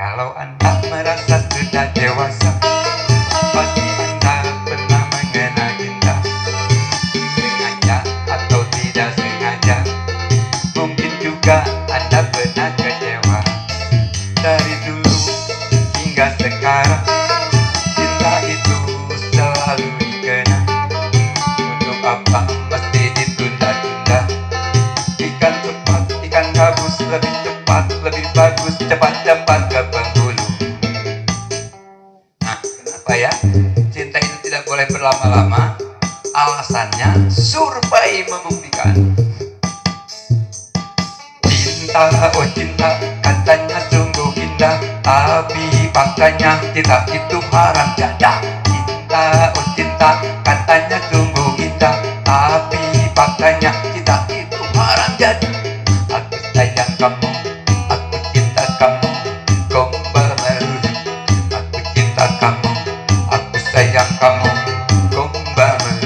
Kalau Anda merasa sudah dewasa, pasti Anda pernah mengenal cinta. Sengaja atau tidak sengaja, mungkin juga Anda pernah kecewa. Dari dulu hingga sekarang, cinta itu selalu dikenang. Untuk apa mesti ditunda-tunda? Ikan cepat, ikan gabus, lebih cepat, lebih bagus, cepat-cepat ke penghulu. Nah, kenapa ya cinta itu tidak boleh berlama-lama? Alasannya survei membuktikan. Cinta, oh cinta, katanya sungguh indah, tapi faktanya cinta itu haram jada. Cinta, oh cinta, katanya sungguh indah, tapi faktanya cinta itu haram jada. Aku sayang kamu, aku cinta kamu, gombal melulu. Aku cinta kamu, aku sayang kamu, gombal melulu.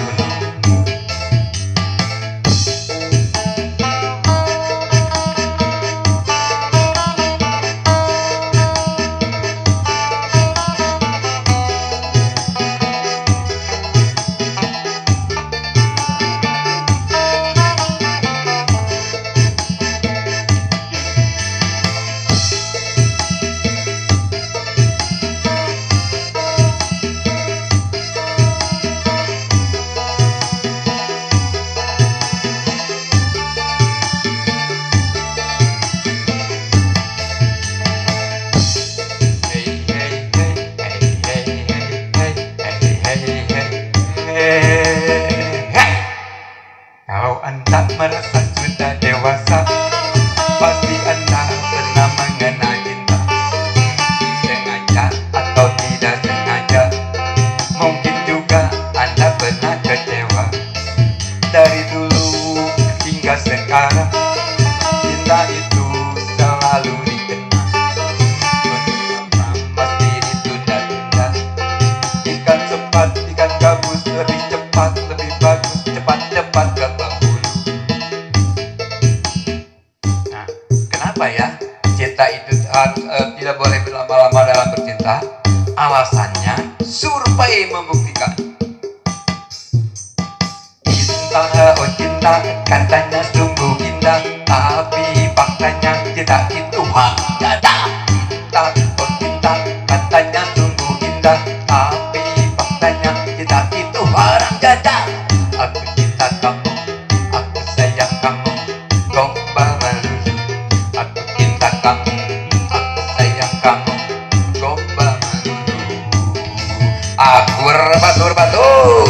Kalau Anda merasa sudah dewasa, pasti Anda pernah mengenal cinta. Sengaja atau tidak sengaja, mungkin juga Anda pernah kecewa. Dari dulu hingga sekarang, cinta itu selalu dikenang. Untuk apa mesti ditunda-tunda? Ikan cepat, ikan gabus, lebih cepat, lebih bagus, cepat-cepat ke penghulu. Nah, kenapa ya cinta itu tidak boleh berlama-lama dalam bercinta? Alasannya survei membuktikan. Cinta, oh cinta, katanya sungguh indah, tapi faktanya cinta itu haram jada. Cinta, oh cinta, katanya sungguh indah, tapi faktanya cinta itu haram jada. Aku cinta kamu, aku sayang kamu, gombal melulu. Aku cinta kamu, aku sayang kamu, gombal melulu. Akur batur batur.